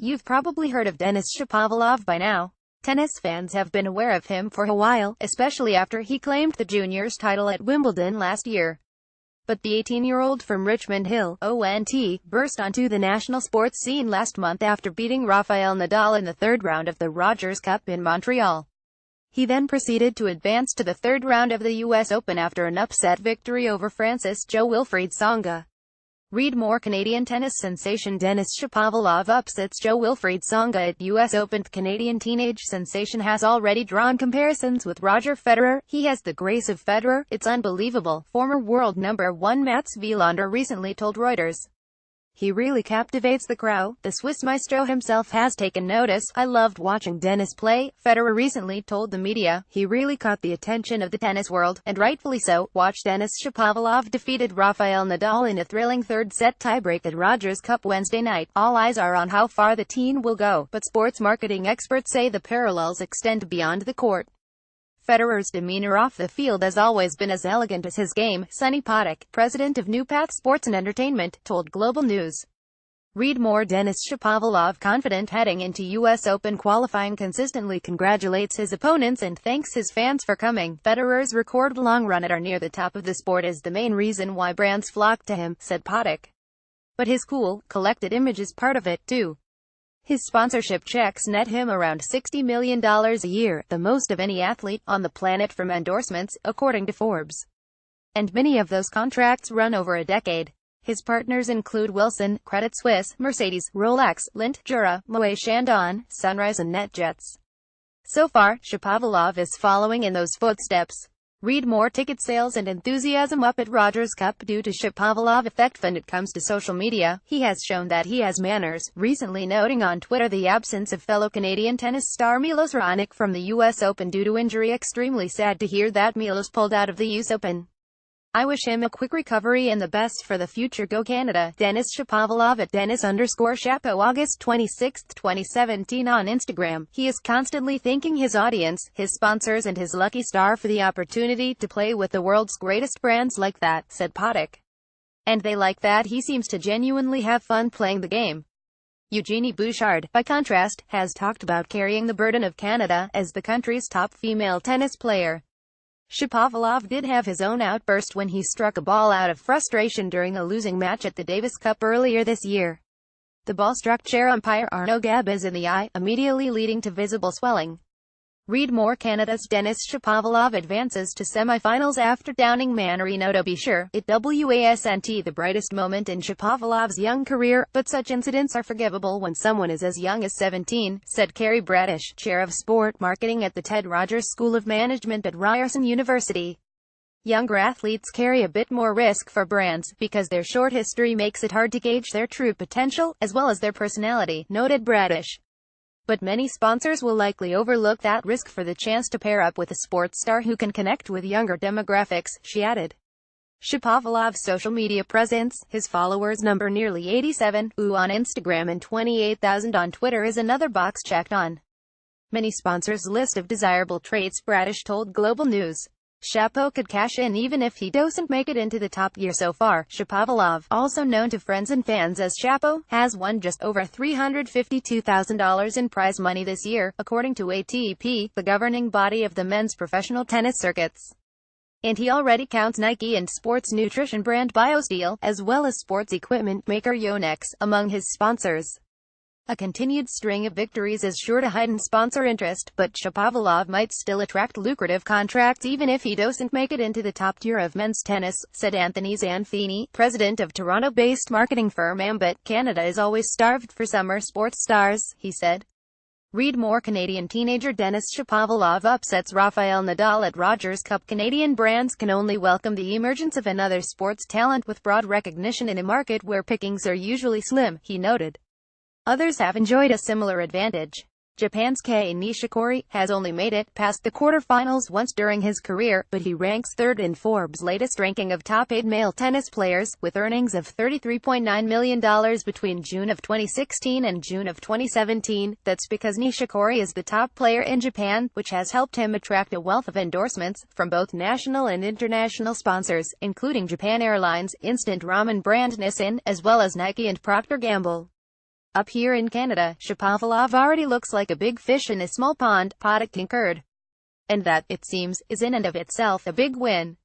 You've probably heard of Denis Shapovalov by now. Tennis fans have been aware of him for a while, especially after he claimed the juniors title at Wimbledon last year. But the 18-year-old from Richmond Hill, ONT, burst onto the national sports scene last month after beating Rafael Nadal in the third round of the Rogers Cup in Montreal. He then proceeded to advance to the third round of the US Open after an upset victory over France's Jo-Wilfried Tsonga. Read more. Canadian tennis sensation Denis Shapovalov upsets Jo-Wilfried Tsonga at US Open. The Canadian teenage sensation has already drawn comparisons with Roger Federer. He has the grace of Federer. It's unbelievable, former world number 1 Mats Wilander recently told Reuters. He really captivates the crowd. The Swiss maestro himself has taken notice. I loved watching Denis play, Federer recently told the media. He really caught the attention of the tennis world, and rightfully so. Watch. Denis Shapovalov defeated Rafael Nadal in a thrilling third-set tiebreak at Rogers Cup Wednesday night. All eyes are on how far the teen will go, but sports marketing experts say the parallels extend beyond the court. Federer's demeanor off the field has always been as elegant as his game, Sonny Potic, president of New Path Sports and Entertainment, told Global News. Read more. Denis Shapovalov, confident heading into US Open qualifying, consistently congratulates his opponents and thanks his fans for coming. Federer's recorded long run at or near the top of the sport is the main reason why brands flock to him, said Potic. But his cool, collected image is part of it, too. His sponsorship checks net him around $60 million a year, the most of any athlete on the planet from endorsements, according to Forbes. And many of those contracts run over a decade. His partners include Wilson, Credit Suisse, Mercedes, Rolex, Lindt, Jura, Moet Chandon, Sunrise and NetJets. So far, Shapovalov is following in those footsteps. Read more. Ticket sales and enthusiasm up at Rogers Cup due to Shapovalov effect. When it comes to social media, he has shown that he has manners, recently noting on Twitter the absence of fellow Canadian tennis star Milos Raonic from the US Open due to injury. Extremely sad to hear that Milos pulled out of the US Open. I wish him a quick recovery and the best for the future. Go Canada. Denis Shapovalov at Denis_Shapo. August 26, 2017 on Instagram. He is constantly thanking his audience, his sponsors and his lucky star for the opportunity to play with the world's greatest brands like that, said Potic. And they like that. He seems to genuinely have fun playing the game. Eugenie Bouchard, by contrast, has talked about carrying the burden of Canada as the country's top female tennis player. Shapovalov did have his own outburst when he struck a ball out of frustration during a losing match at the Davis Cup earlier this year. The ball struck chair umpire Arnaud Gabez in the eye, immediately leading to visible swelling. Read more. Canada's Denis Shapovalov advances to semifinals after downing Manarino. To be sure, it wasn't the brightest moment in Shapovalov's young career, but such incidents are forgivable when someone is as young as 17, said Carrie Bradish, chair of sport marketing at the Ted Rogers School of Management at Ryerson University. Younger athletes carry a bit more risk for brands, because their short history makes it hard to gauge their true potential, as well as their personality, noted Bradish. But many sponsors will likely overlook that risk for the chance to pair up with a sports star who can connect with younger demographics, she added. Shapovalov's social media presence, his followers number nearly 87,000 on Instagram and 28,000 on Twitter, is another box checked on many sponsors' list of desirable traits, Bradish told Global News. Shapo could cash in even if he doesn't make it into the top year so far. Shapovalov, also known to friends and fans as Shapo, has won just over $352,000 in prize money this year, according to ATP, the governing body of the men's professional tennis circuits. And he already counts Nike and sports nutrition brand BioSteel, as well as sports equipment maker Yonex, among his sponsors. A continued string of victories is sure to heighten sponsor interest, but Shapovalov might still attract lucrative contracts even if he doesn't make it into the top tier of men's tennis, said Anthony Zanfini, president of Toronto-based marketing firm Ambit. Canada is always starved for summer sports stars, he said. Read more. Canadian teenager Denis Shapovalov upsets Rafael Nadal at Rogers Cup. Canadian brands can only welcome the emergence of another sports talent with broad recognition in a market where pickings are usually slim, he noted. Others have enjoyed a similar advantage. Japan's Kei Nishikori has only made it past the quarterfinals once during his career, but he ranks third in Forbes' latest ranking of top 8 male tennis players, with earnings of $33.9 million between June of 2016 and June of 2017. That's because Nishikori is the top player in Japan, which has helped him attract a wealth of endorsements from both national and international sponsors, including Japan Airlines, instant ramen brand Nissin, as well as Nike and Procter & Gamble. Up here in Canada, Shapovalov already looks like a big fish in a small pond, Paddock concurred. And that, it seems, is in and of itself a big win.